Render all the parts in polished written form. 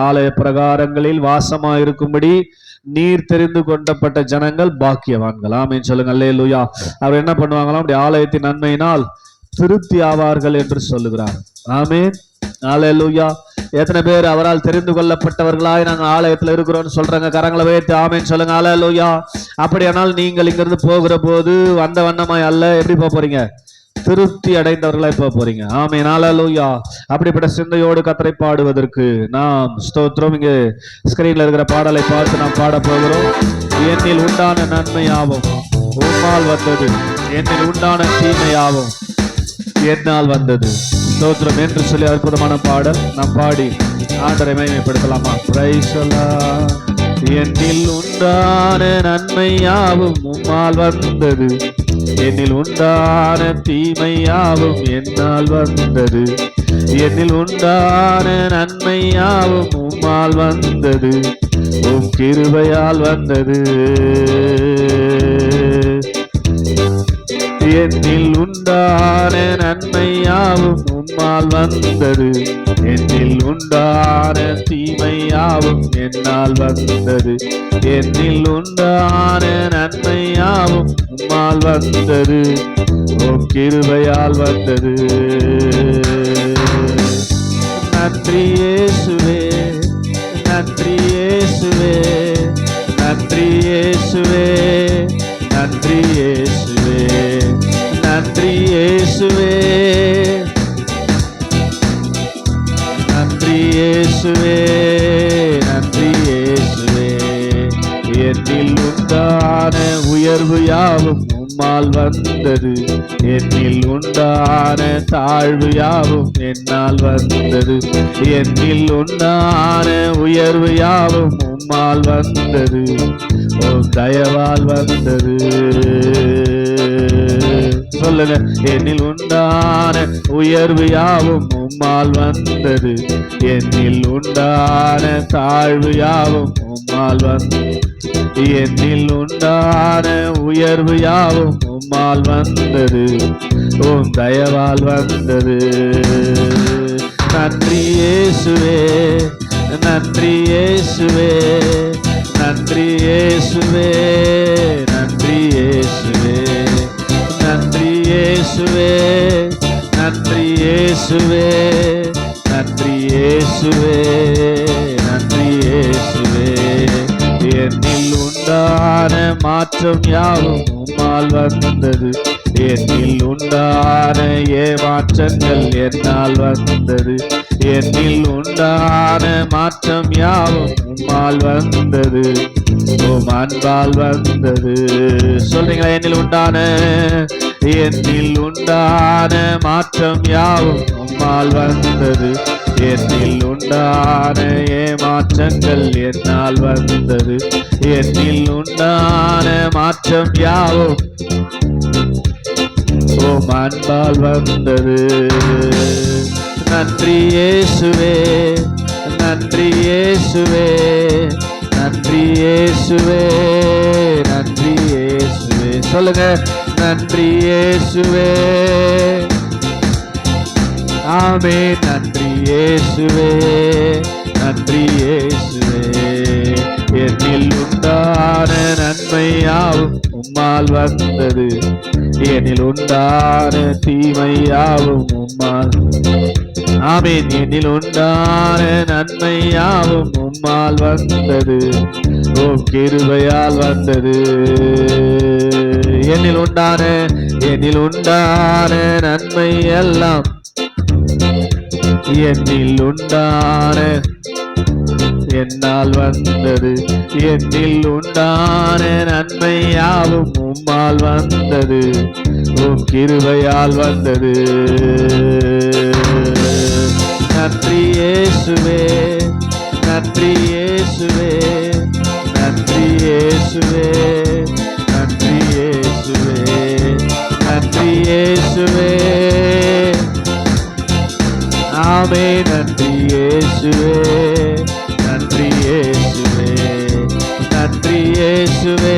ஆலய பிரகாரங்களில் வாசமாயிருக்கும்படி நீர் தெரிந்து கொண்டப்பட்ட ஜனங்கள் பாக்கியவான்கள். ஆமென் சொல்லுங்க. அல்லேலூயா. அவர் என்ன பண்ணுவாங்களாம்? அப்படி ஆலயத்தின் நன்மையினால் திருப்தி ஆவார்கள் என்று சொல்லுகிறார். ஆமென். அல்லேலூயா. எத்தனை பேர் அவரால் தெரிந்து கொள்ளப்பட்டவர்களாய் நாங்கள் ஆலயத்தில் இருக்கிறோம்னு சொல்றாங்க? கரங்களை வைத்து ஆமென் சொல்லுங்க. அல்லேலூயா. அப்படியானால் நீங்கள் இங்கிருந்து போகிற போது வந்த வண்ணமாய் அல்ல, எப்படி போக போறீங்க? திருப்தி அடைந்தவர்களாய் போக போறீங்க. ஆமென். அல்லேலூயா. அப்படிப்பட்ட சிந்தையோடு கர்த்தரை பாடுவதற்கு நாம் ஸ்தோத்திரம். இங்கே ஸ்கிரீன்ல இருக்கிற பாடலை பார்த்து நாம் பாட போகிறோம். என்னில் உண்டான நன்மையாவும் உம்மால் வந்தது, என்னில் உண்டான தீமையாவும் என்னால் வந்தது. ஸ்தோத்திரம் என்று சொல்லி அற்புதமான பாடல் நாம் பாடி ஆண்டவரை மகிமைப்படுத்தலாமா? Praise the Lord. என்னில் உண்டான நன்மையாவும் உம்மால் வந்தது, என்னில் உண்டான தீமையாவும் என்னால் வந்தது. என்னில் உண்டான நன்மையாவும் உம்மால் வந்தது, உம் கிருபையால் வந்தது. என்னில் உண்டான நன்மையாவும் உம்மால் வந்தது, என்னில் உண்டான தீமையாவும் என்னால் வந்தது. என்னில் உண்டான நன்மையாவும் உம்மால் வந்தது, உம் கிருபையால் வந்தது. நன்றி இயேசுவே, நன்றி இயேசுவே, நன்றி இயேசுவே, நன்றி இயேசுவே, நன்றி இயேசுவே, நன்றி இயேசுவே, நன்றி இயேசுவே. என்னில் உண்டான உயர்வு யாவும் உம்மால் வந்தது, என்னில் உண்டான தாழ்வு யாவும் என்னால் வந்தது. என்னில் உண்டான உயர்வு யாவும் உம்மால் வந்தது, உம் தயவால் வந்தது. சொல்லுங்க. என்னில் உண்டான உயர்வு யாவும் உம்மால் வந்தது, என்னில் உண்டான தாழ்வு யாவும் உம்மால் வந்தது. என்னில் உண்டான உயர்வு யாவும் உம்மால் வந்தது, உம் தயவால் வந்தது. நன்றி இயேசுவே, நன்றி இயேசுவே, நன்றி இயேசுவே, நன்றி இயேசுவே, நன்றி இயேசுவே, நன்றி இயேசுவே, நன்றி இயேசுவே, நன்றி இயேசுவே. என்னில் உண்டான மாற்றம் யாவும் உம்மால் வந்தது, என்னில் உண்டான ஏமாற்றங்கள் என்னால் வந்தது. என்னில் உண்டான மாற்றம் யாவும் உம்மால் வந்தது, உம் அன்பால் வந்தது. சொல்றீங்களா? என்னில் உண்டான, என்னில் உண்டான மாற்றம் யாவும் உம்மால் வந்தது, என்னில் உண்டான ஏமாற்றங்கள் என்னால் வந்தது. என்னில் உண்டான மாற்றம் யாவும் உம் அன்பால் வந்தது. நன்றி இயேசுவே, நன்றி இயேசுவே, நன்றி இயேசுவே, நன்றி இயேசுவே. சொல்லுங்க. நன்றி இயேசுவே. ஆமென். நன்றி இயேசுவே, நன்றி இயேசுவே. என்னில் உண்டான நன்மையாவும் உம்மால் வந்தது, என்னில் உண்டான தீமையாவும் உம்மால். ஆமென். என்னில் உண்டான நன்மையாவும் உம்மால் வந்தது, உம் கிருபையால் வந்தது. என்னில் உண்டான, என்னில் உண்டான நன்மை எல்லாம் என்னில் உண்டான என்னால் வந்தது. என்னில் உண்டான நன்மை யாவும் உம்மால் வந்தது, உம் கிருபையால் வந்தது. நன்றி இயேசுவே, நன்றி இயேசுவே, நன்றி இயேசுவே, நன்றி இயேசுவே, நன்றி இயேசுவே. ஆமென். நன்றி இயேசுவே, நன்றி இயேசுவே, நன்றி இயேசுவே.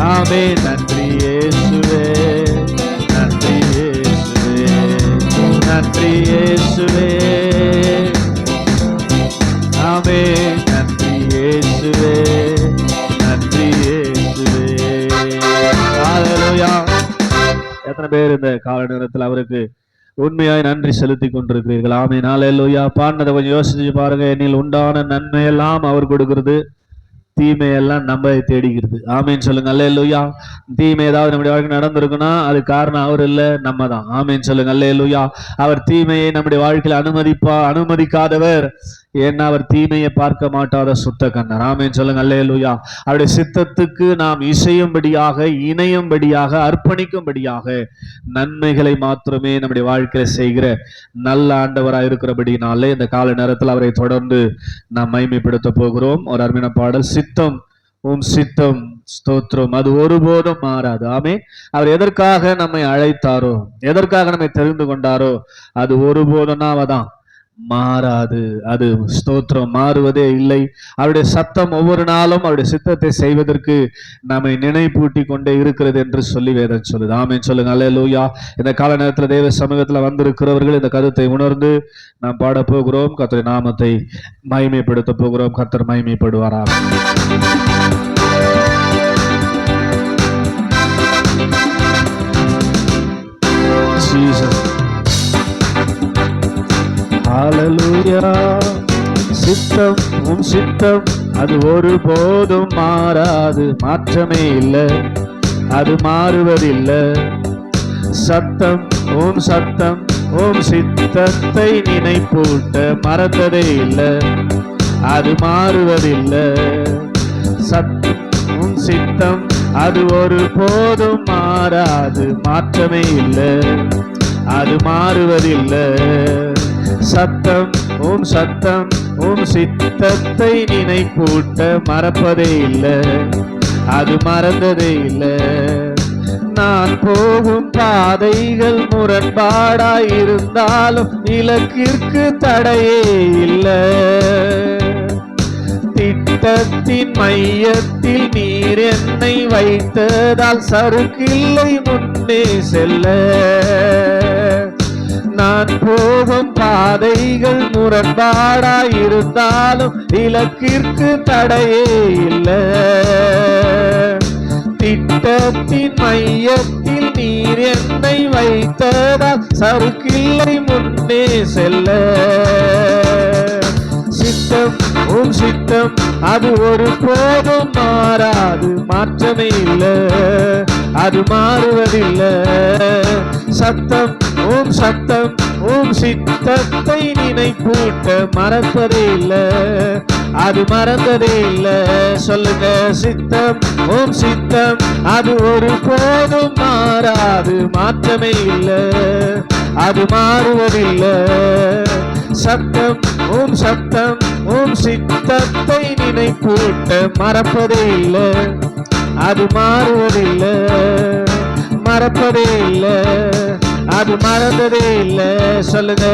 ஆமென். நன்றி இயேசுவே, நன்றி இயேசுவே, நன்றி இயேசுவே. ஆமென். நன்றி இயேசுவே, நன்றி இயேசுவே. ஹல்லேலூயா. எத்தனை பேர் இந்த கால நேரத்தில் அவருக்கு உண்மையாய் நன்றி செலுத்தி கொண்டிருக்கிறீர்கள்? ஆமென். ஹல்லேலூயா. பாடினதை கொஞ்சம் யோசிச்சு பாருங்க. என்னில் உண்டான நன்மையெல்லாம் அவர் கொடுக்கிறது, தீமையெல்லாம் நம்ம தேடிக்கிறது. ஆமீன் சொல்லுங்க. அல்லேலூயா. தீமை ஏதாவது நம்முடைய வாழ்க்கை நடந்திருக்குன்னா அது காரணம் அவர் இல்லை, நம்ம தான். ஆமீன் சொல்லுங்க. அல்லேலூயா. அவர் தீமையை நம்முடைய வாழ்க்கையில் அனுமதிக்காதவர். ஏன்னா அவர் தீமையை பார்க்க மாட்டாத சுத்த கண்ணர். ஆமீன் சொல்லுங்க. அல்லேலூயா. அவருடைய சித்தத்துக்கு நாம் இசையும்படியாக, இணையும்படியாக, அர்ப்பணிக்கும்படியாக நன்மைகளை மாத்திரமே நம்முடைய வாழ்க்கையில செய்கிற நல்ல ஆண்டவராக இருக்கிறபடினாலே இந்த கால நேரத்தில் அவரை தொடர்ந்து நாம் மகிமைப்படுத்த போகிறோம். ஒரு அருமையான பாடல், சித்தம் உம் சித்தம் ஸ்தோத்திரம், அது ஒருபோதும் மாறாது. ஆமென். அவர் எதற்காக நம்மை அழைத்தாரோ, எதற்காக நம்மை தெரிந்து கொண்டாரோ, அது ஒருபோதும் அவதான் மாறாது. அது ஸ்தோத்திரம், மாறுவதே இல்லை. அவருடைய சத்தம் ஒவ்வொரு நாளும் அவருடைய சித்தத்தை செய்வதற்கு நம்மை நினைப்பூட்டி கொண்டே இருக்கிறது என்று சொல்லி வேதம் சொல்லுது. ஆமென் சொல்லுங்க. அல்லேலூயா. இந்த கால நேரத்தில் தேவ சமூகத்தில் வந்திருக்கிறவர்கள் இந்த கருத்தை உணர்ந்து நாம் பாட போகிறோம். கர்த்தருடைய நாமத்தை மகிமைப்படுத்த போகிறோம். கர்த்தர் மகிமைப்படுவாராக. ஜீசஸ். ஹல்லேலூயா. சித்தம் உம் சித்தம் அது ஒருபோதும் மாறாது, மாற்றமே இல்லை, அது மாறுவதில்லை. சத்தம் உம் சத்தம் உம் சித்தத்தை நினைப்பூட்ட மறந்ததே இல்லை, அது மாறுவதில்லை. சத்தம் உம் சித்தம் அது ஒருபோதும் மாறாது, மாற்றமே இல்லை, அது மாறுவதில்லை. சத்தம் உம் சித்தத்தை நினைப்பூட்ட மறப்பதே இல்லை, அது மறந்ததே இல்லை. நான் போகும் பாதைகள் முரண்பாடாயிருந்தாலும் இலக்கிற்கு தடையே இல்லை. திட்டத்தின் மையத்தில் நீர் என்னை வைத்ததால் சறுக்கில்லை முன்னே செல்ல. நான் போகும் பாதைகள் முரண்பாடாயிருந்தாலும் இலக்கிற்கு தடையே இல்லை. திட்டத்தின் மையத்தில் நீர் என்னை வைத்ததால் சறுக்கில்லை முன்னே செல்ல. சித்தம் உம் சித்தம் அது ஒருபோதும் மாறாது, மாற்றமே இல்லை, அது மாறுவதில்லை. சத்தம் உம் சித்தத்தை நினைப்பூட்ட மறப்பதே இல்லை, அது மறந்ததே இல்லை. சொல்லுங்க. சித்தம் அது ஒருபோதும் மாறாது, மாற்றமே இல்லை, அது மாறுவதில்லை. சத்தம் உம் சித்தத்தை நினைப்பூட்ட மறப்பதே இல்லை, அது மாறுவதில்லை, மறப்பதே இல்லை, அது மறந்ததே இல்லை. சொல்லுங்க.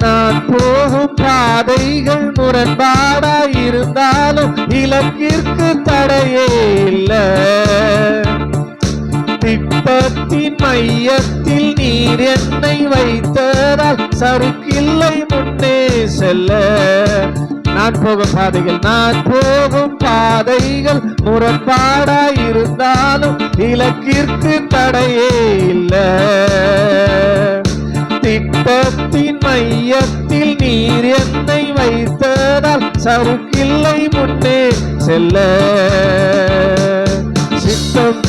நான் போகும் பாதைகள் முரண்பாடாயிருந்தாலும் இலக்கிற்கு தடையே இல்லை. திட்டத்தின் மையத்தில் நீர் என்னை வைத்ததால் சறுக்கில்லை முன்னே செல்ல. நான் போகும் பாதைகள் முரண்பாடாயிருந்தாலும் இலக்கிற்கு தடையே இல்லை. திட்டத்தின் மையத்தில் நீர் என்னை வைத்ததால் சறுக்கில்லை முன்னே செல்ல. சித்தம்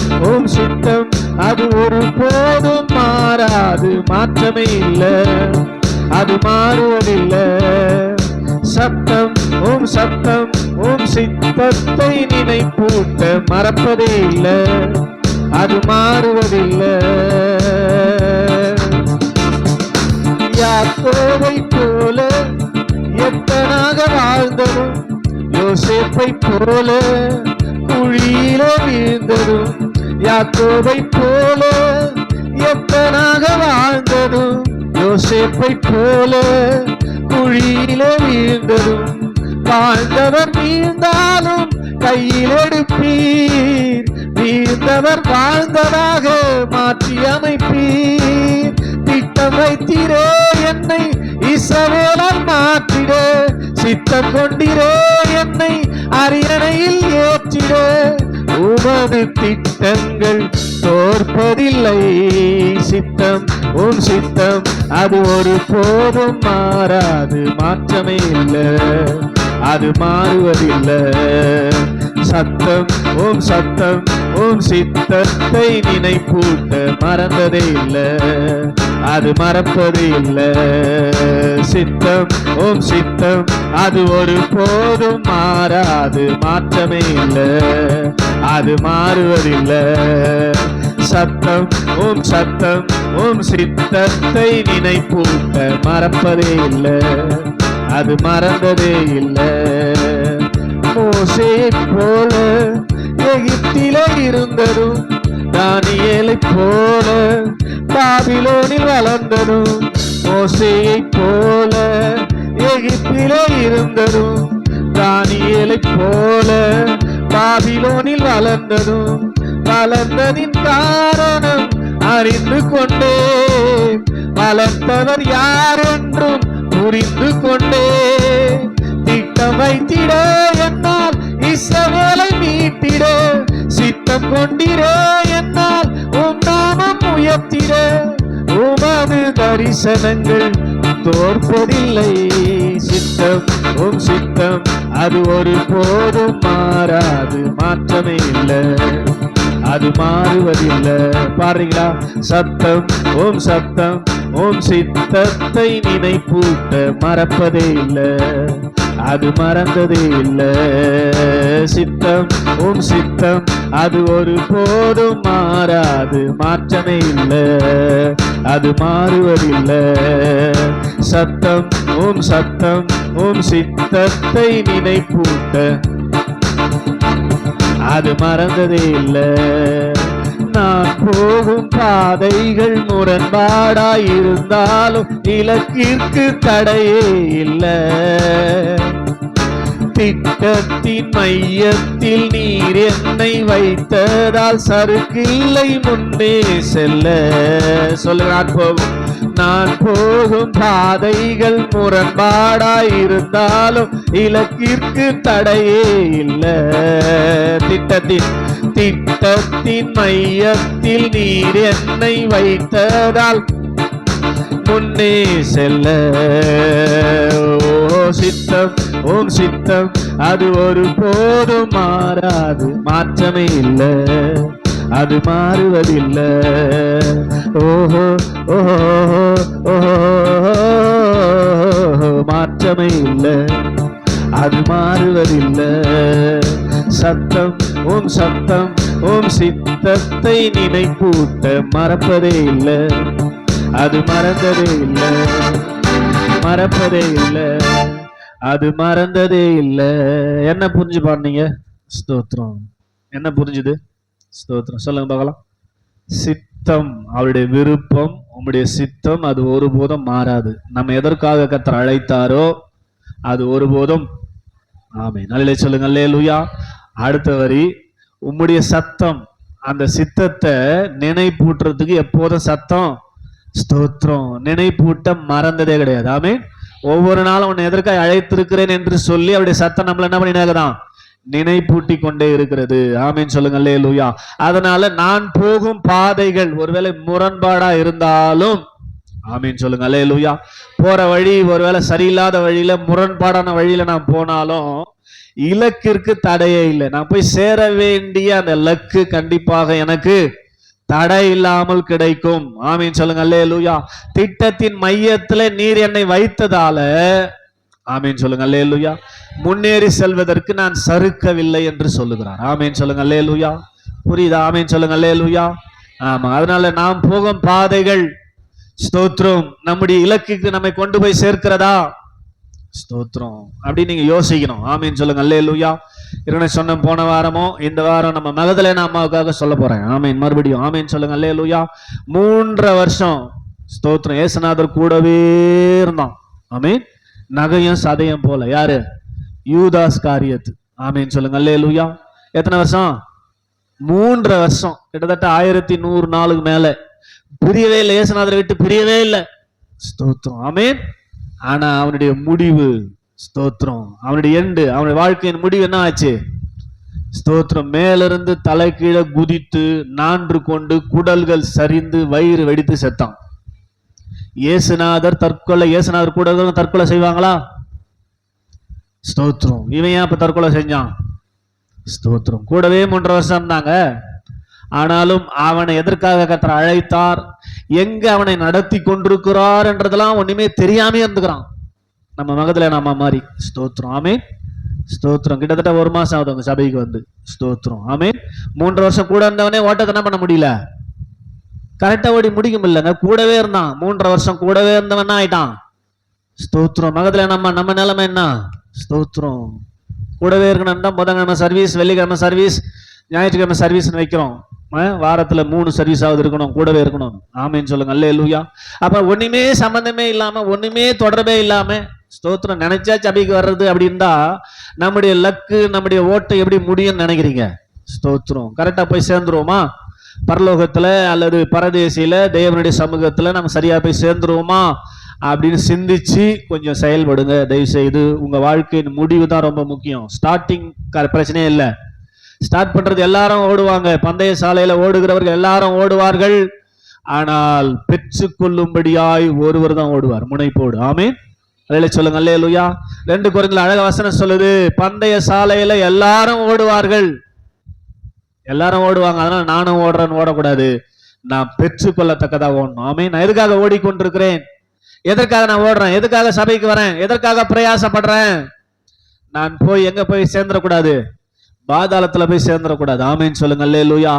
அது ஒருபோதும் மாறாது, மாற்றமே இல்லை, அது மாறுவதில்லை. சத்தம் உம் சித்தத்தை நினைப்பூட்ட மறப்பதே இல்லை, அது மாறுவதில்லை. யாக்கோபை போல எத்தனாக வாழ்ந்ததும், யோசேப்பை போல குழியில வீழ்ந்ததும், யாக்கோபை போல எத்தனாக வாழ்ந்ததும், யோசேப்பை போல குழியில வீழ்ந்ததும். வாழ்ந்தவர் வீழ்ந்தாலும் கையில் எடுப்பீர், வீழ்ந்தவர் வாழ்ந்ததாக மாற்றி அமைப்பீர். திட்டம் வைத்தீரே என்ன சித்தம் கொண்டிரே என்னை அரியணையில் ஏற்றிட. உமது திட்டங்கள் தோற்பதில்லை. சித்தம் உம் சித்தம் அது ஒரு போதும் மாறாது, மாற்றமே இல்லை, அது மாறுவதில்லை. சத்தம் உம் சத்தம் உம் சித்தத்தை நினைப்பூட்ட மறந்ததே இல்லை, அது மறப்பதே இல்லை. சித்தம் உம் சித்தம் அது ஒரு போதும் மாறாது, மாற்றமே இல்லை, அது மாறுவதில்லை. சத்தம் உம் சத்தம் உம் சித்தத்தை நினைப்பூட்ட மறப்பதே இல்லை, அது மறந்ததே இல்லை. மோசேயை போல எகிப்திலே இருந்ததும், தானியேலை போல பாபிலோனில் வளர்ந்ததும். மோசேயை போல எகிப்திலே இருந்ததும், தானியேலை போல பாபிலோனில் வளர்ந்ததும். வளர்ந்ததின் காரணம் அறிந்து கொண்டே, வளர்த்தவர் யார் என்றும் புரிந்து கொண்டே. திட்டம் வைத்திட என்னால் இஸ்ரவேலை மீட்டிட. சித்தம் கொண்டிரே என்னால் உம் நாமம் உயர்த்திட. உமது தரிசனங்கள் தோற்பதில்லை. சித்தம் உம் சித்தம் அது ஒரு போதும் மாறாது, மாற்றமே இல்லை, அது மாறுவதில்லை. பாருங்களா? சத்தம் உம் சத்தம் உம் சித்தத்தை நினைப்பூட்ட மறப்பதே இல்லை, அது மறந்ததே இல்லை. சித்தம் உம் சித்தம் அது ஒரு போதும் மாறாது, மாற்றமே இல்லை, அது மாறுவதில்லை. சத்தம் உம் சத்தம் உம் சித்தத்தை நினைப்பூட்ட அது மறந்ததே இல்லை. நான் போகும் பாதைகள் முரண்பாடாயிருந்தாலும் இலக்கிற்கு தடையே இல்லை. திட்டத்தின் மையத்தில் நீர் என்னை வைத்ததால் சறுக்கில்லை முன்னே செல்ல. சொல்லுங்க, நான் போகும் பாதைகள் முரண்பாடாயிருந்தாலும் இலக்கிற்கு தடையே இல்லை. திட்டத்தின் மையத்தில் நீர் என்னை வைத்ததால் முன்னே செல்ல. சித்தம் உம் சித்தம் அது ஒரு போதும் மாறாது, மாற்றமே இல்லை, அது மாறுவதில்லை. ஓஹோ ஓஹோ ஓஹோ மாற்றமே இல்லை, அது மாறுவதில்லை. சத்தம் உம் சத்தம் உம் சித்தத்தை நினைப்பூட்ட மறப்பதே இல்லை, அது மறந்ததே இல்லை, மறப்பதே இல்லை, அது மறந்ததே இல்லை. என்ன புரிஞ்சு பாருங்க? ஸ்தோத்திரம். என்ன புரிஞ்சுது? ஸ்தோத்திரம். சொல்லுங்க பார்க்கலாம். சித்தம் அவருடைய விருப்பம், உங்களுடைய சித்தம் அது ஒருபோதும் மாறாது. நம்ம எதற்காக கர்த்தர் அழைத்தாரோ அது ஒருபோதும். ஆமென். நல்ல சொல்லுங்க. அல்லேலூயா. அடுத்த வரி, உம்முடைய சத்தம் அந்த சித்தத்தை நினைப்பூட்டுறதுக்கு எப்போதும் சத்தம். ஸ்தோத்திரம். நினைப்பூட்ட மறந்ததே கிடையாது. ஆமென். ஒவ்வொரு நாளும் உன்னை எதற்காக அழைத்திருக்கிறேன் என்று சொல்லி அவருடைய சத்தம் நம்மள என்ன பண்ணினாதான் நினைப்பூட்டி கொண்டே இருக்கிறது. ஆமென் சொல்லுங்க. அல்லேலூயா. அதனால நான் போகும் பாதைகள் ஒருவேளை முரண்பாடா இருந்தாலும், ஆமென் சொல்லுங்க. அல்லேலூயா. போற வழி ஒருவேளை சரியில்லாத வழியில முரண்பாடான வழியில நான் போனாலும் இலக்கிற்கு தடையே இல்லை. நான் போய் சேர வேண்டிய அந்த லக்கு கண்டிப்பாக எனக்கு தடை இல்லாமல் கிடைக்கும். ஆமீன் சொல்லுங்க. அல்லேலூயா. திட்டத்தின் மையத்துல நீர் என்னை வைத்ததால, ஆமீன் சொல்லுங்க. அல்லேலூயா, முன்னேறி செல்வதற்கு நான் சறுக்கவில்லை என்று சொல்லுகிறார். ஆமீன் சொல்லுங்க. அல்லேலூயா. புரியுதா? ஆமீன் சொல்லுங்க. அல்லேலூயா. ஆமா. அதனால நாம் போகும் பாதைகள் ஸ்தோத்திரம் நம்முடைய இலக்குக்கு நம்மை கொண்டு போய் சேர்க்கிறதா? ஸ்தோத்திரம். அப்படி நீங்க யோசிக்கணும். ஆமீன் சொல்லுங்க. அல்லேலூயா. சொன்ன போன வாரமோ இந்த வாரம் நம்ம மகதலேனா அம்மாவுக்காக சொல்ல போறேன். ஆமீன். மறுபடியும் ஆமீன் சொல்லுங்க. அல்லேலூயா. 3 வருஷம் ஸ்தோத்திரம் இயேசுநாதர் கூடவே இருந்தான். ஆமீன். நகையும் சதையும் போல. யாரு? யூதாஸ் காரியத்து. ஆமீன் சொல்லுங்க. அல்லேலூயா. எத்தனை வருஷம்? 3 வருஷம். கிட்டத்தட்ட 1100 நாளுக்கு மேல பிரியவே இல்லை. இயேசுநாதரை விட்டு பிரியவே இல்லை. ஸ்தோத்திரம். ஆமீன். ஆனா அவனுடைய முடிவு ஸ்தோத்திரம். அவனுடைய எண்டு, அவனுடைய வாழ்க்கையின் முடிவு என்ன ஆச்சு? ஸ்தோத்திரம். மேலிருந்து தலை கீழே குதித்து நான்று கொண்டு குடல்கள் சரிந்து வயிறு வெடித்து செத்தான். இயேசுநாதர் கூட தற்கொலை செய்வாங்களா? ஸ்தோத்திரம். இவன் ஏன் அப்ப தற்கொலை செஞ்சான்? ஸ்தோத்திரம். கூடவே 3 வருஷம் இருந்தாங்க. ஆனாலும் அவனை எதற்காக கர்த்தர் அழைத்தார், எங்க அவனை நடத்தி கொண்டிருக்கிறார் என்றதெல்லாம் ஒண்ணுமே தெரியாம இருந்துக்கிறான். நம்ம மகத்துல நம்ம மாதிரி. ஸ்தோத்திரம். ஆமென். ஸ்தோத்திரம். கிட்டத்தட்ட 1 மாசம் ஆகுது அவங்க சபைக்கு வந்து. ஸ்தோத்திரம். ஆமென். 3 வருஷம் கூட இருந்தவனே ஓட்டத்தை என்ன பண்ண முடியல, கரெக்டா ஓடி முடிக்க முடியலங்க. கூடவே இருந்தான். 3 வருஷம் கூடவே இருந்தவன் ஆயிட்டான். ஸ்தோத்திரம். மகத்துல நம்ம நிலைமை என்ன? ஸ்தோத்திரம். கூடவே இருக்கணும் தான். புதன்கிழமை சர்வீஸ், வெள்ளிக்கிழமை சர்வீஸ், ஞாயிற்றுக்கிழமை சர்வீஸ் வைக்கிறோம். வாரத்துல 3 சர்வீஸ் ஆகுது இருக்கணும், கூடவே இருக்கணும். ஆமேன்னு சொல்லுங்க. அல்லேலூயா. அப்ப ஒண்ணுமே சம்பந்தமே இல்லாம, ஒண்ணுமே தொடர்பே இல்லாம, ஸ்தோத்திரம், நினைச்சா சபைக்கு வர்றது அப்படி இருந்தா நம்முடைய லக்கு, நம்முடைய ஓட்டை எப்படி முடியும்னு நினைக்கிறீங்க? ஸ்தோத்திரம். கரெக்டா போய் சேர்ந்துருவோமா பரலோகத்துல, அல்லது பரதேசியில தேவனுடைய சமூகத்துல நம்ம சரியா போய் சேர்ந்துருவோமா அப்படின்னு சிந்திச்சு கொஞ்சம் செயல்படுங்க தயவு செய்து. உங்க வாழ்க்கையின் முடிவு தான் ரொம்ப முக்கியம். ஸ்டார்டிங் பிரச்சனையே இல்லை. ஸ்டார்ட் பண்றது எல்லாரும் ஓடுவாங்க. பந்தய சாலையில ஓடுகிறவர்கள் எல்லாரும் ஓடுவார்கள். ஆனால் பெற்றுக்கொள்ளும்படியாய் ஒருவர் தான் ஓடுவார், முனைப்போடு. ஆமென். அதில் சொல்லுங்க. அல்லேலூயா. 2 கொரிந்தியர் அழக வசனம் சொல்லுது, பந்தய சாலையில எல்லாரும் ஓடுவார்கள். எல்லாரும் ஓடுவாங்க. அதனால நானும் ஓடுறேன்னு ஓடக்கூடாது. நான் பெற்றுக்கொள்ளத்தக்கதாக ஓடணும். ஆமென். நான் எதுக்காக ஓடிக்கொண்டிருக்கிறேன்? எதற்காக நான் ஓடுறேன்? எதுக்காக சபைக்கு வரேன்? எதற்காக பிரயாசப்படுறேன்? நான் போய் எங்க போய் சேர்ந்துடக்கூடாது, பாதாளத்துல போய் சேர்ந்துடக்கூடாது. ஆமேன்னு சொல்லுங்க. அல்லேலூயா.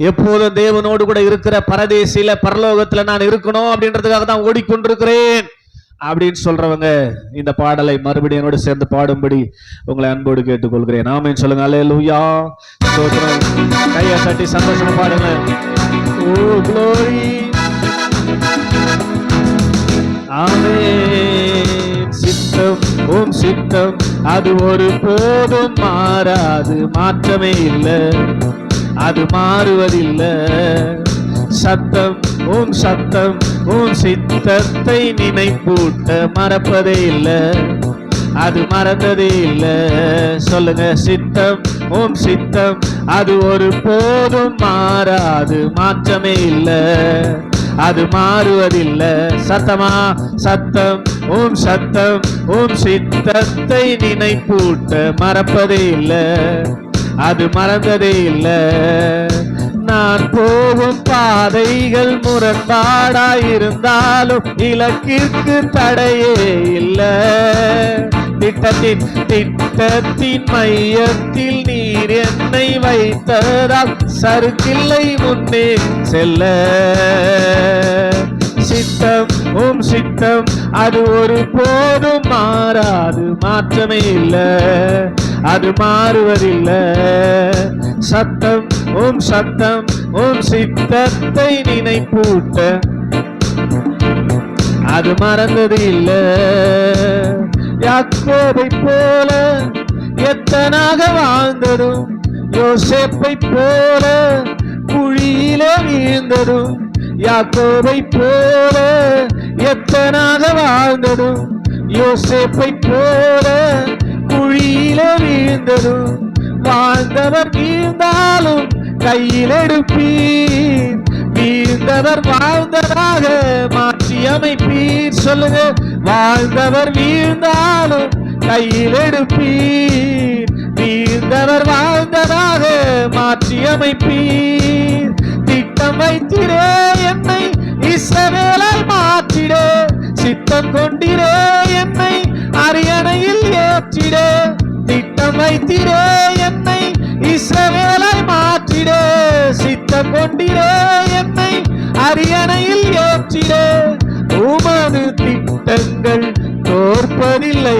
எப்போதும் தேவனோடு கூட இருக்கிற பரதேசியில பரலோகத்துல நான் இருக்கணும் அப்படின்றதுக்காக தான் ஓடிக்கொண்டிருக்கிறேன் அப்படின்னு சொல்றவங்க இந்த பாடலை மறுபடியும் என்னோடு சேர்ந்து பாடும்படி உங்களை அன்போடு கேட்டுக்கொள்கிறேன். ஆமேன்னு சொல்லுங்க. அல்லேலூயா. கையை தட்டி சந்தோஷமா பாடுங்க. Oh glory. ஆமென். சித்தம், உம் சித்தம் அது ஒரு போதும் மாறாது, மாற்றமே இல்லை, அது மாறுவதில்லை. சத்தம், உம் சத்தம், உம் சித்தத்தை நினைப்பூட்ட மறப்பதே இல்லை, அது மறந்ததே இல்லை. சொல்லுங்க. சித்தம், உம் சித்தம் அது ஒரு போதும் மாறாது, மாற்றமே இல்லை, அது மாறுவதில்லை. சத்தமா? சத்தம், உம் சத்தம், உம் சித்தத்தை நினைப்பூட்ட மறப்பதே இல்லை, அது மறந்ததே இல்லை. நான் போகும் பாதைகள் முரண்பாடாயிருந்தாலும் இலக்கிற்கு தடையே இல்லை. திட்டத்தின் மையத்தில் நீர் என்னை வைத்ததால் சறுக்கில்லை முன்னே செல்ல. சித்தம், உம் சித்தம் அது ஒரு போதும் மாறாது, மாற்றமே இல்லை, அது மாறுவதில்லை. சத்தம், உம் சத்தம், உம் சித்தத்தை நினைப்பூட்ட அது மறந்தது இல்லை. யாக்கோபை போல எத்தனாக வாழ்ந்ததும், யோசேப்பை போல குழியிலே வீழ்ந்ததும், யாக்கோபை போல எத்தனாக வாழ்ந்ததும், யோசேப்பை போல குழியிலே வீழ்ந்ததும், வாழ்ந்தவர் வீழ்ந்தாலும் கையில் எடுப்பீர், வீழ்ந்தவர் வாழ்ந்ததாக மாற்றி அமைப்பீர். சொல்லுங்க. வாழ்ந்தவர் வீழ்ந்தாலும் கையில் எடுப்பீர், வீழ்ந்தவர் வாழ்ந்ததாக மாற்றி அமைப்பீர். திட்டம் வைத்திரே என்னை இஸ்ரவேலாய் மாற்றிட, சித்தம் கொண்டிரே என்னை அரியணையில் ஏற்றிட. திட்டம் வைத்திரே என்னை இஸ்ரவேலாய் மாற்றிட, சித்தம் கொண்டிரே என்னை அரியணையில் ஏற்றிட. உமது திட்டங்கள் தோற்பதில்லை.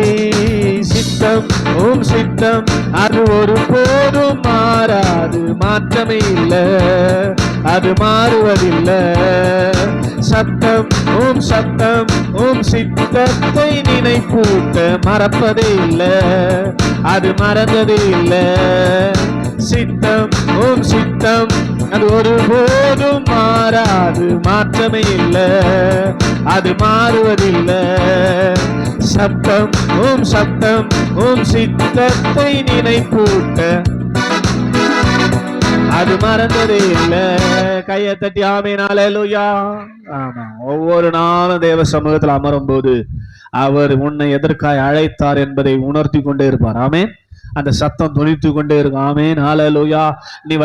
சித்தம், உம் சித்தம் அது ஒரு போதும் மாறாது, மாற்றமே இல்லை, அது மாறுவதில்லை. சத்தம், உம் சத்தம், உம் சித்தத்தை நினைப்பூட்ட மறப்பதே இல்லை, அது மறந்ததே இல்லை. சித்தம், உம் சித்தம் அது ஒரு போதும் மாறாது, மாற்றமே இல்லை, அது மாறுவதில்லை. சத்தம் சத்தம் சித்தத்தை நினைப்பூட்ட அது மறந்ததே இல்லை. கையை தட்டி ஆமென் அல்லேலூயா. ஆமா, ஒவ்வொரு நாளும் தேவ சமூகத்தில் அமரும் போது அவர் உன்னை எதற்காய் அழைத்தார் என்பதை உணர்த்தி கொண்டே இருப்பார். ஆமென். அந்த சத்தம் தொனித்து கொண்டே இருக்கும். ஆமென் அல்லேலூயா. நீ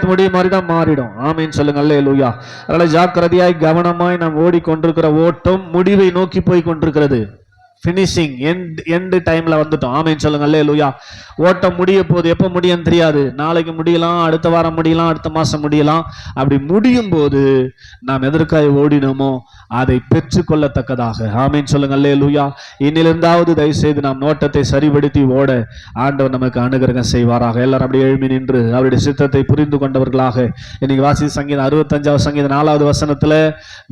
முடியும் மாதிரிதான் மாறிடும். ஆமீன் சொல்லுங்க அல்லேலூயா. அதனால ஜாக்கிரதையாய் கவனமாய் நாம் ஓடிக்கொண்டிருக்கிற ஓட்டம் முடிவை நோக்கி போய் கொண்டிருக்கிறது. ஃபினிஷிங் எண்ட் டைம்ல வந்துட்டோம். ஆமீன் சொல்லுங்க அல்லேலூயா. ஓட்டம் முடிய போது, எப்போ முடியும் தெரியாது. நாளைக்கு முடியலாம், அடுத்த வாரம் முடியலாம், அடுத்த மாசம் முடியலாம். அப்படி முடியும் போது நாம் எதற்காக ஓடினோமோ அதை பெற்றுக்கொள்ளத்தக்கதாக. ஆமீன் சொல்லுங்க அல்லேலூயா. இன்னிலிருந்தாவது தயவு செய்து நாம் நோட்டத்தை சரிபடுத்தி ஓட ஆண்டவர் நமக்கு அனுகிரகம் செய்வாராக. எல்லாரும் அப்படியே எழுமி நின்று அவருடைய சித்தத்தை புரிந்து கொண்டவர்களாக இன்னைக்கு வாசி சங்கீதம் 65வது சங்கீதம் 4வது வசனத்துல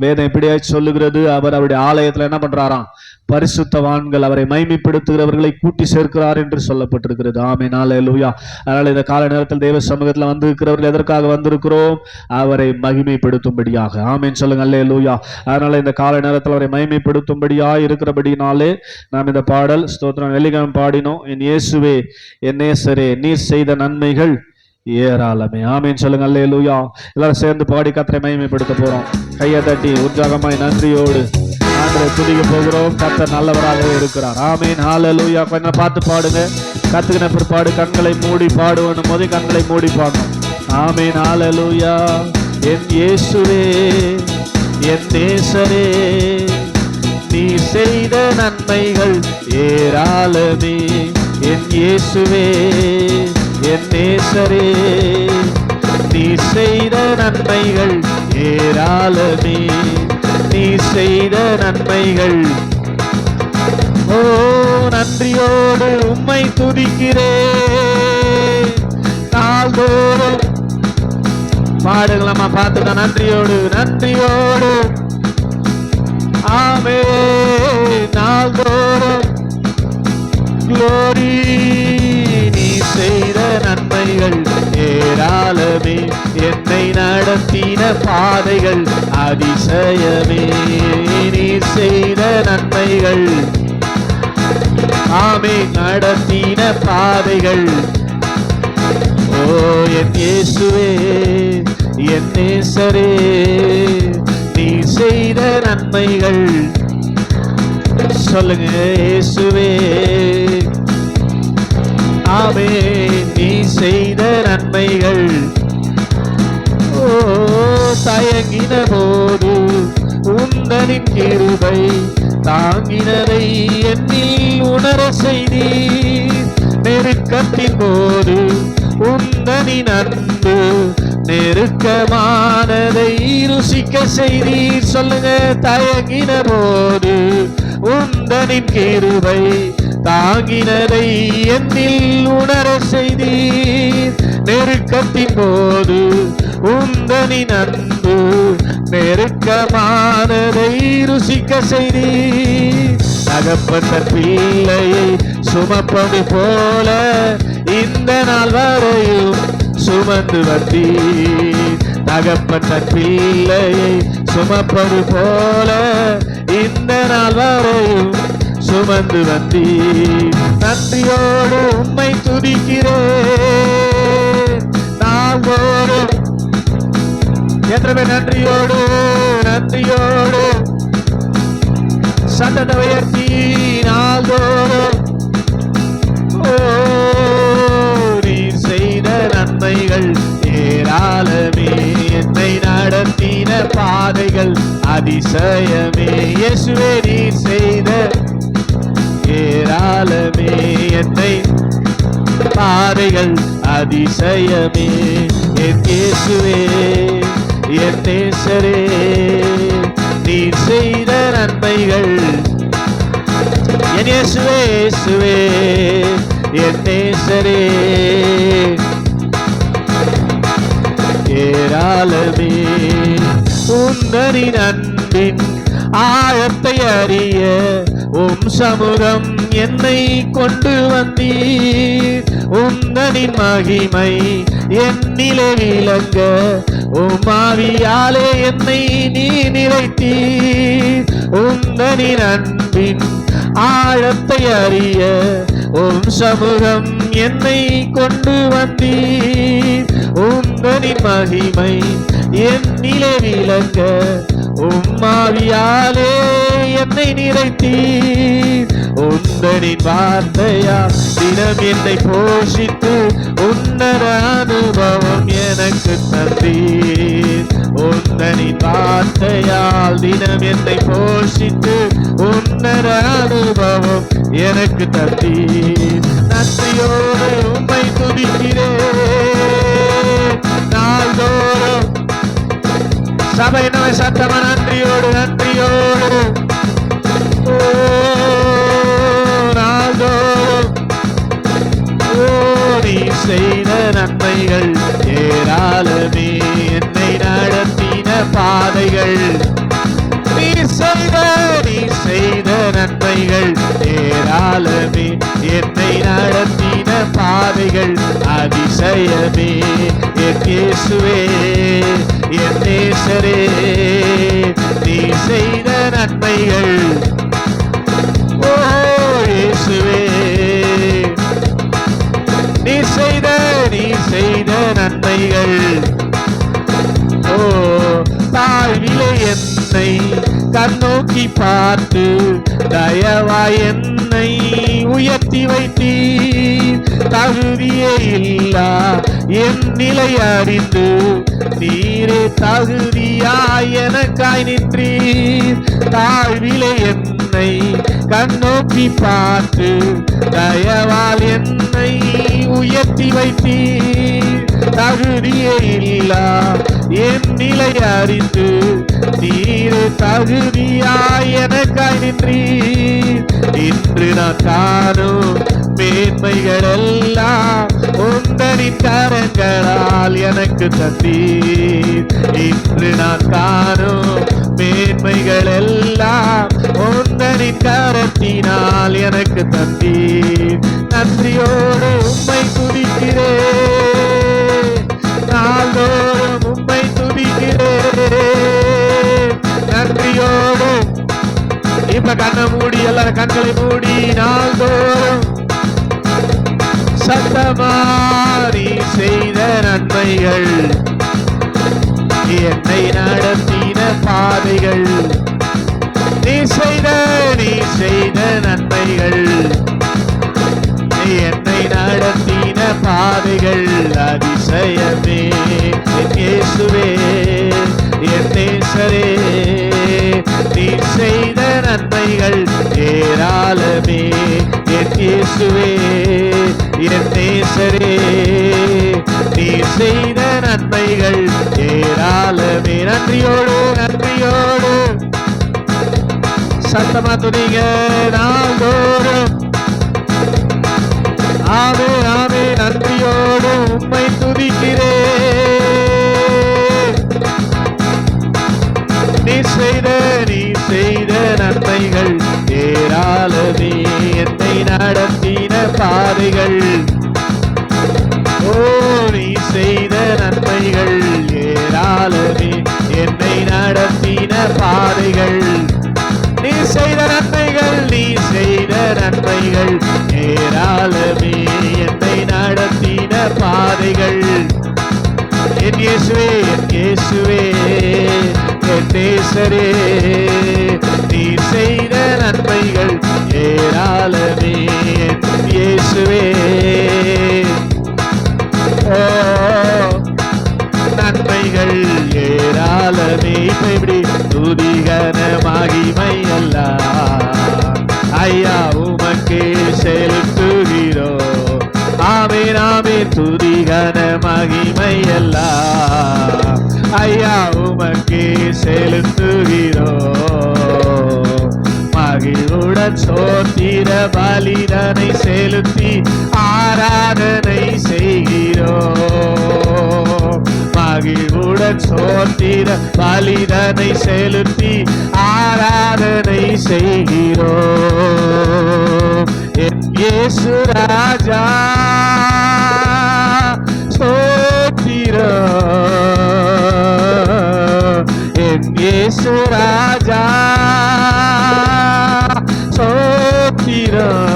வேதம் இப்படியாய் சொல்லுகிறது. அவர் அவருடைய ஆலயத்துல என்ன பண்றாராம்? பரிசுத்தவான்கள் அவரை மகிமைப்படுத்துகிறவர்களை கூட்டி சேர்க்கிறார் என்று சொல்லப்பட்டிருக்கிறது. ஆமென் அல்லேலூயா. அதனால இந்த கால நேரத்தில் தேவ சமூகத்தில் வந்திருக்கிறவர்கள் எதற்காக வந்திருக்கிறோம்? அவரை மகிமைப்படுத்தும்படியாக. ஆமென் சொல்லுங்க அல்லேலூயா. அதனால இந்த கால நேரத்தில் அவரை மகிமைப்படுத்தும்படியாக இருக்கிறபடினாலே நாம் இந்த பாடல் ஸ்தோத்திரம் வெள்ளிக்கிழமை பாடினோம். என் இயேசுவே என் நேசரே நீர் செய்த நன்மைகள் ஏராளமே. ஆமென் சொல்லுங்க அல்லேலூயா. எல்லாரும் சேர்ந்து பாடி கர்த்தரை மகிமைப்படுத்த போறோம். கையை தட்டி உற்சாகமாய் நன்றியோடு ஆண்டவரை துதிக்க போகிறோம். கர்த்தர் நல்லவராகவே இருக்கிறார். ஆமென் ஹல்லேலூயா. கொஞ்சம் பார்த்து பாடுங்க. கத்துக்கின பிற்பாடு கண்களை மூடி பாடுவோம் போது கண்களை மூடி பாடணும். ஆமென் ஹல்லேலூயா. என் இயேசுவே என் நேசரே நீ செய்த நன்மைகள் ஏராளமே. என் இயேசுவே என் நேசரே நீ செய்த நன்மைகள் ஏராளமே. நீ செய்த நன்மைகள் ஓ நன்றியோடு உம்மை துதிக்கிறேன். நாள்தோறும் பாடுகளாமா பார்த்துக்க. நன்றியோடு நன்றியோடு ஆமே நாள்தோறும் க்ளோரி. நீ செய்த நன்மைகள் ஏராளமே. என்னை நடத்தின பாதைகள் அதிசயமே. நீ செய்த நன்மைகள் ஆமே நடத்தின பாதைகள். ஓ என் இயேசுவே என் நேசரே நீ செய்த நன்மைகள். சொல்லுங்க இயேசுவே ஆமே நீ செய்த நன்மைகள். ஓ தயங்கின போது உந்தனின் கிருபை தாங்கினதை என்னில் உணர செய்தி. நெருக்கத்தின் போது உந்தனின் அன்பு நெருக்கமானதை ருசிக்க செய்தீர். சொல்லுங்க தயங்கின போது உந்தனின் கிருபை தாங்கினதை என்னில் உணர செய்தீர். நெருக்கத்தின் போது உந்தனின் அன்பு நெருக்கமானதை ருசிக்க செய்தீர். தகப்பட்ட பிள்ளையை சுமப்பது போல இந்த நாள் வரையும் சுமந்து வந்தீர். தகப்பட்ட பிள்ளையை சுமப்பது போல இந்த நாள் வரையும் சுமந்து வந்தீர். நன்றியோடு உம்மை துதிக்கிறேன். நாள்தோறும் எத்தனை நன்றியோடு நன்றியோடு சத்தத்தை உயர்த்தி நாள்தோறும் ஓ நீ செய்த நன்மைகள் ஏராளமே. என்னை நடத்தின பாதைகள் அதிசயமே. இயேசுவே நீ செய்த ஏராளமே. என்னை பாதைகள் அதிசயமே. என் இயேசுவே என் நேசரே நீ செய்த நன்மைகள். என் இயேசுவே இயேசுவே என் நேசரே உந்தனின் அன்பின் ஆழத்தை அறிய சமூகம் என்னை கொண்டு வந்தீர். உந்தனின் மகிமை என்னிலே விளங்க ஆவியாலே என்னை நீ நிறைத்தீர். உந்தனின் அன்பின் ஆழத்தை அறிய சமூகம் என்னை கொண்டு வந்தீர். உந்தனின் மகிமை என்னிலே விளங்க ஆவியாலே என்னை நிறைத்தீர். உந்தனின் வார்த்தையால் தினம் என்னை போஷித்து உன்னத அனுபவம் எனக்கு தந்தீர். உந்தனின் வார்த்தையால் தினம் என்னை போஷித்து உன்னத அனுபவம் எனக்கு தந்தீர். நன்றியோடு உம்மை துதிக்கிறேன் நாள்தோறும். சபை நோய் சத்தமா நன்றியோடு நன்றியோடு நாள்தோறும். நீ செய்த நன்மைகள் ஏராளமே, என்னை நடத்தின பாதைகள். நீ செய்த நன்மைகள் ஏராளமே, என்னை நடத்தின பாதைகள் அதிசயமே. என் இயேசுவே என் நேசரே, நீ செய்த நன்மைகள். ஓ இயேசுவே, நீ செய்த நன்மைகள். ஓ தாழ்விலே என்னை கண்ணோக்கி பார்த்து தயவாய் என்னை உயர்த்தி வைத்தீர். தகுதியே இல்லா என் நிலை அறிந்து நீரே தகுதியாய் எனக்காய் நின்றீர். தாழ்விலே என்னை கண்ணோக்கி பார்த்து தயவால் என்னை உயர்த்தி வைத்தீர். தகுதியே இல்லா என் நிலை அறிந்து நீரே தகுதியாய் எனக்காய் நின்றீர். இன்று நான் காணும் மேன்மைகள் எல்லாம் உந்தனின் கரங்களால் எனக்கு தந்தீர். இன்று நான் காணும் மேன்மைகள் எல்லாம் உந்தனின் கரத்தினால் எனக்கு தந்தீர். நன்றியோடு உம்மை துதிக்கிறேன் நாள்தோறும் உம்மை துதிக்கிறேன் நன்றியோடு. இப்ப கண்ணை மூடி எல்லாரும் கண்களை மூடி நாள்தோறும் சத்தமாரி செய்த நன்மைகள், என்னை நடத்தின பாதைகள். நீ செய்த நன்மைகள், என்னை நடத்தின பாதைகள் அதிசயமே. என் இயேசுவே என் நேசரே, நீ செய்த நன்மைகள் ஏராளமே. என் இயேசுவே என் நேசரே, நீ செய்த நன்மைகள் ஏராளமே. நன்றியோடு நன்றியோடு சத்தமா துதிங்க நாள்தோறும். ஆமே ஆமே நன்றியோடு உம்மை துதிக்கிறேன். நீ செய்த நன்மைகள் ஏராளமே, என்னை நடத்தின பாதைகள். ஓ நீ செய்த நன்மைகள் ஏராளமே, என்னை நடத்தின பாதைகள். நீ செய்த நன்மைகள் ஏராளமே, என்னை நடத்தின பாதைகள். என் இயேசுவே என் நேசரே, நீ செய்த நன்மைகள் ஏராளமே. என் இயேசுவே நன்மைகள் ஏராளமே. இப்ப இப்படி துதிகன மகிமை எல்லாம் ஐயா உமக்கே செலுத்துகிறோம். ஆமென் ஆமென் துதிகன மகிமை எல்லாம் ஐயா உமக்கே செலுத்துகிறோம். மகிழ்வுடன் சோத்திர பலிதனை செலுத்தி ஆராதனை செய்கிறோம். மகிழ்வுடன் மகிழ்வுடன் சோத்திர பலிதனை செலுத்தி ஆராதனை செய்கிறோம். என் இயேசு ராஜா ஸ்தோத்திரம். என் இயேசு ராஜா ஸ்தோத்திரம்.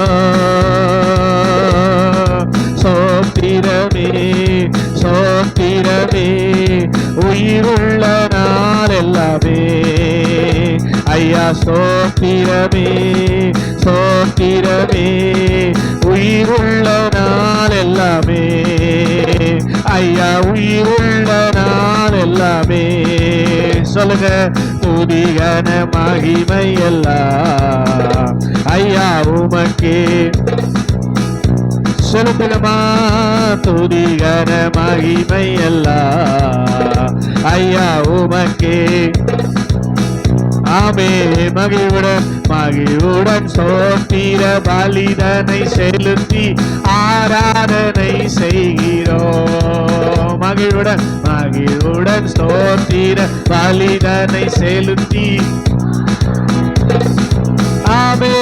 சோத்திரமே சோத்திரமே உயிருள்ள நாள் எல்லாமே ஐயா சோத்திரமே சோத்திரமே உயிருள்ள நாள் எல்லாமே ஐயா உயிருள்ள நாள் எல்லாமே. சொல்லுங்க, துதிகன மகிமை எல்லாம் ஐயா உமக்கே செலுத்தினமா. துதிகன மகிமை எல்லாம் ஐயா உமக்கே. ஆமே மகிழ்வுடன் சோத்திர பலிதனை செலுத்தி ஆராதனை செய்கிறோம். மகிழ்வுடன் சோத்திர பலிதனை செலுத்தி ஆமே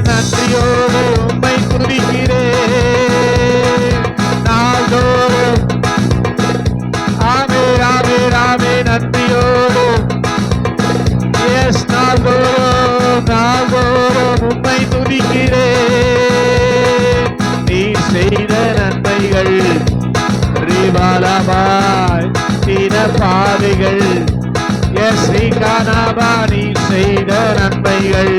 நன்றியோடு உம்மை துதிக்கிறேன் நாள்தோறும். ஆமே ராமே ராமே நன்றியோடு நாள்தோறும் உம்மை துதிக்கிறேன். நீ செய்த நன்மைகள் ரிபாலபாய் தீன பாதைகள் ஸ்ரீகானாபா நீ செய்த நன்மைகள்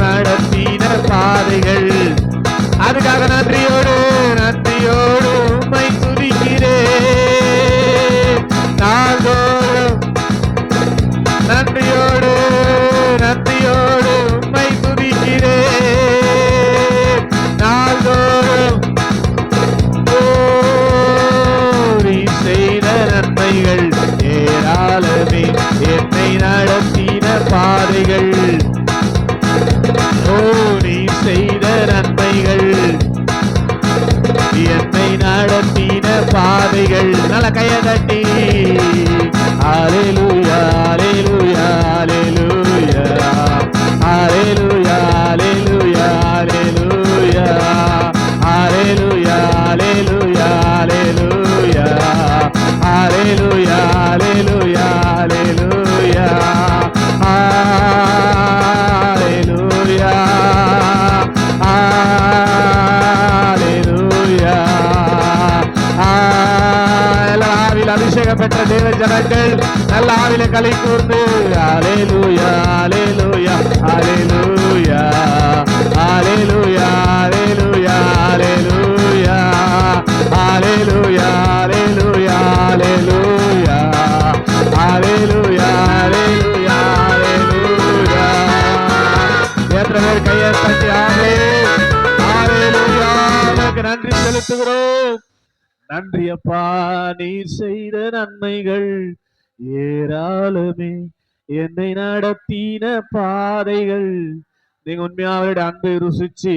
நடத்தின பாதைகள் அதுக்காக நன்றியோடு உம்மை துதிக்கிறேன் நாள்தோறும். நன்றியோடு உம்மை துதிக்கிறேன் நாள்தோறும். நீ செய்த நன்மைகள் ஏராளமே என்னை நடத்தின பாதைகள். நீ செய்த நன்மைகள் என்னை நடத்தின பாதைகள். நல்ல கையை தட்டி அல்லேலூயா அல்லேலூயா அல்லேலூயா அல்லேலூயா அல்லேலூயா அல்லேலூயா அல்லேலூயா அல்லேலூயா அல்லேலூயா அல்லேலூயா அல்லேலூயா அல்லேலூயா அபிஷேகம் பெற்ற தேவ ஜனங்கள் நல்ல ஆவில களை கூர்ந்து அல்லேலூயா அல்லேலூயா அல்லேலூயா அல்லேலூயா அல்லேலூயா அல்லேலூயா அல்லேலூயா அல்லேலூயா அல்லேலூயா அல்லேலூயா அல்லேலூயா அல்லேலூயா. எத்தனை பேர் கையை தட்டி அல்லேலூயா நன்றி செலுத்துகிறோம். நன்றி அப்பா, நீர் செய்த நன்மைகள் ஏராளமே என்னை நடத்தின பாதைகள். நீங்க உண்மையா அவருடைய அன்பை ருசிச்சு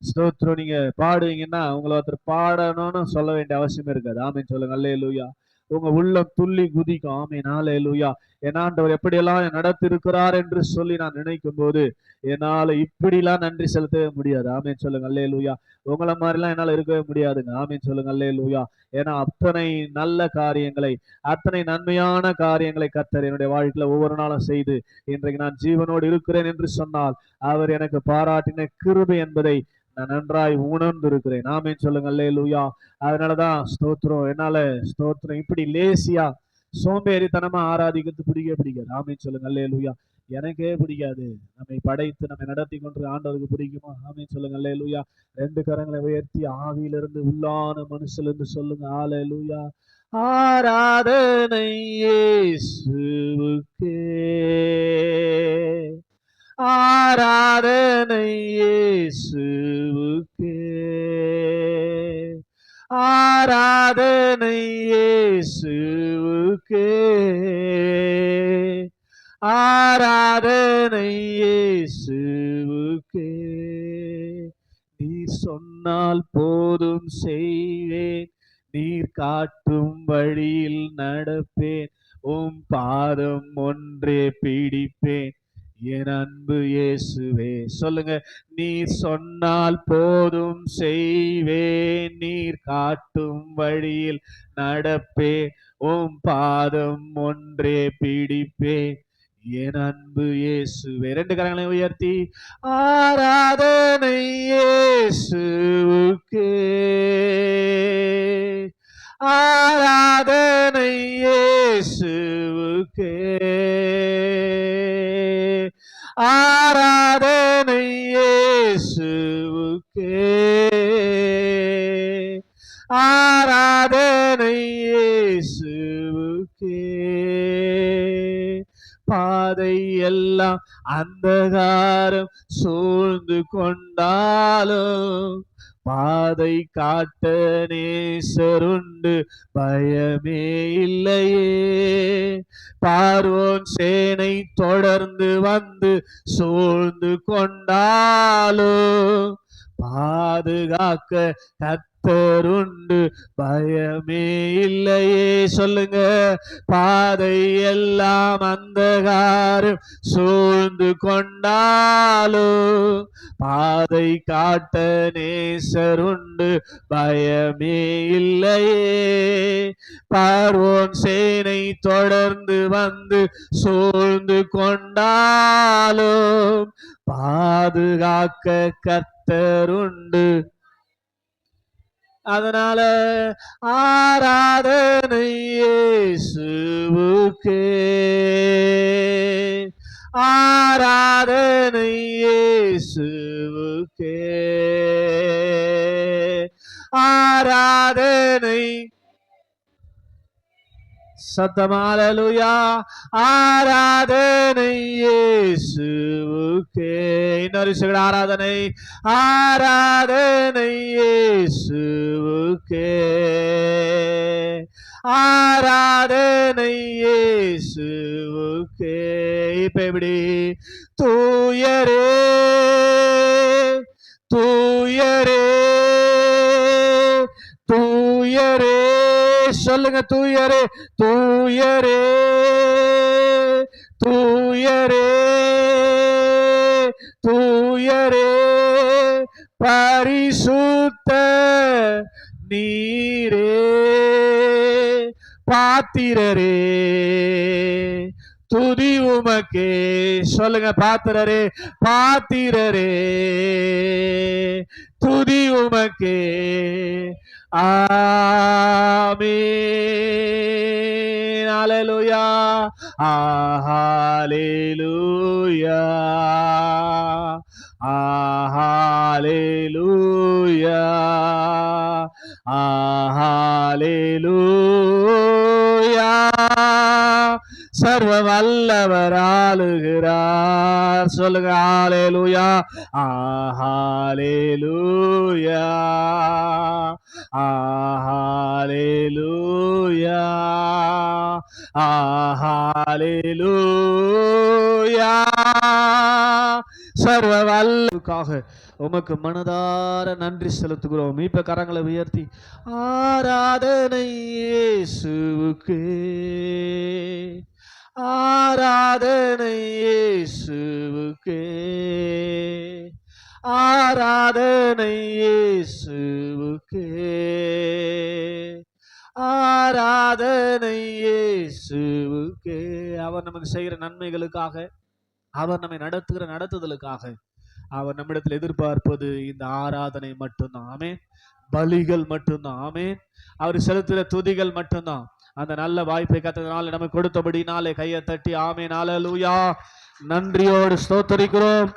ஸ்தோத்திரம் நீங்க பாடுவீங்கன்னா உங்களை ஒருத்தர் பாடணும்னு சொல்ல வேண்டிய அவசியம் இருக்காது. ஆமீன் சொல்லுங்க. அல்லேலூயா. உங்க உள்ளம் துள்ளி குதிக்கும். ஆமீன் அல்லேலூயா. என் ஆண்டவர் எப்படியெல்லாம் நடத்தி இருக்கிறார் என்று சொல்லி நான் நினைக்கும் போது என்னால இப்படிலாம் நன்றி செலுத்தவே முடியாது. ஆமீன் சொல்லுங்க. அல்லேலூயா. உங்களை மாதிரிலாம் என்னால இருக்கவே முடியாதுங்க. ஆமீன் சொல்லுங்க. அல்லேலூயா. ஏன்னா அத்தனை நல்ல காரியங்களை, அத்தனை நன்மையான காரியங்களை கர்த்தர் என்னுடைய வாழ்க்கையில ஒவ்வொரு நாளும் செய்து இன்றைக்கு நான் ஜீவனோடு இருக்கிறேன் என்று சொன்னால் அவர் எனக்கு பாராட்டின கிருபை என்பதை நான் நன்றாய் உணர்ந்து இருக்கிறேன். ஆமீன் சொல்லுங்க. அல்லேலூயா. அதனாலதான் ஸ்தோத்திரம். என்னால ஸ்தோத்திரம் இப்படி லேசியா சோம்பேறித்தனமா ஆராதிக்கிறது பிடிக்காது. ஆமீன் சொல்லுங்க. அல்லேலூயா. எனக்கே பிடிக்காது. நம்மை படைத்து நம்மை நடத்தி கொண்டு ஆண்டவருக்கு பிடிக்குமா? ஆமீன் சொல்லுங்க. அல்லேலூயா. 2 கரங்களை உயர்த்தி ஆவியிலிருந்து உள்ளான மனுஷிலிருந்து சொல்லுங்க. அல்லேலூயா. ஆராதனை இயேசுவுக்கே, ஆராதனை இயேசுவுக்கே, ஆராதனை இயேசுவுக்கே, ஆராதனை இயேசுவுக்கே. நீ சொன்னால் போதும் செய்வேன், நீர் காட்டும் வழியில் நடப்பேன், உம் பாதம் ஒன்றே பிடிப்பேன் என் அன்பு இயேசுவே. சொல்லுங்க, நீர் சொன்னால் போதும் செய்வேன், நீர் காட்டும் வழியில் நடப்பேன், உம் பாதம் ஒன்றே பிடிப்பேன் என் அன்பு இயேசுவே. ரெண்டு கரங்களை உயர்த்தி ஆராதனை இயேசுவுக்கே, ஆராதனை இயேசுவுக்கே, ஆராதனை இயேசுவுக்கே, ஆராதனை இயேசுவுக்கே. பாதை எல்லாம் அந்தகாரம் சூழ்ந்து கொண்டாலும் பாதை காட்ட நேசருண்டு, பயமே இல்லையே. பார்வோன் சேனை தொடர்ந்து வந்து சூழ்ந்து கொண்டாலும் பாதுகாக்க கர்த்தருண்டு, பயமே இல்லையே. சொல்லுங்க, பாதை எல்லாம் அந்தகாரம் சூழ்ந்து கொண்டாலும் பாதை காட்ட நேசருண்டு, பயமே இல்லையே. பார்வோன் சேனை தொடர்ந்து வந்து சூழ்ந்து கொண்டாலும் பாதுகாக்க கர்த்தருண்டு. அதனால ஆராதனை இயேசுவுக்கே, ஆராதனை இயேசுவுக்கே, ஆராதனை. சத்தமாலலுயா, ஆராதனை இயேசுவுக்கே. இன்னொரு சில ஆராதனை, ஆராதனை இயேசுவுக்கே, ஆராதனை இயேசுவுக்கே. இப்ப எப்படி? தூயரே தூயரே தூயரே, சொல்லுங்க, தூயரே தூயரே தூயரே தூயரே, பரிசுத்த நீரே, பாத்திரரே துதி உமக்கே. சொல்லுங்க, பாத்திரரே பாத்திரரே துதி உமக்கே. ஆமென். ஹல்லேலூயா, ஹல்லேலூயா, ஹல்லேலூயா, ஹல்லேலூயா. சர்வ வல்லவர் ஆளுகிறார். சொல்லுங்க, ஹல்லேலூயா, ஹல்லேலூயா, ஹல்லேலூயா, ஹல்லேலூயா. சர்வ வல்லவருக்காக உமக்கு மனதார நன்றி செலுத்துகிறோம். இப்ப கரங்களை உயர்த்தி ஆராதனை இயேசுவுக்கே, ஆராதனை இயேசுவுக்கே, ஆராதனை இயேசுவுக்கே, ஆராதனை இயேசுவுக்கே. அவர் நமக்கு செய்கிற நன்மைகளுக்காக, அவர் நம்மை நடத்துகிற நடத்துதலுக்காக அவர் நம்மிடத்தில் எதிர்பார்ப்பது இந்த ஆராதனை மட்டும்தான். ஆமென். பலிகள் மட்டும்தான். ஆமென். அவர் செலுத்துகிற துதிகள் மட்டும்தான். அந்த நல்ல வாய்ப்பை கத்ததினால நமக்கு கொடுத்தபடினாலே கையை தட்டி ஆமென், ஹல்லேலூயா, நன்றியோடு ஸ்தோத்திரிக்கிறோம்.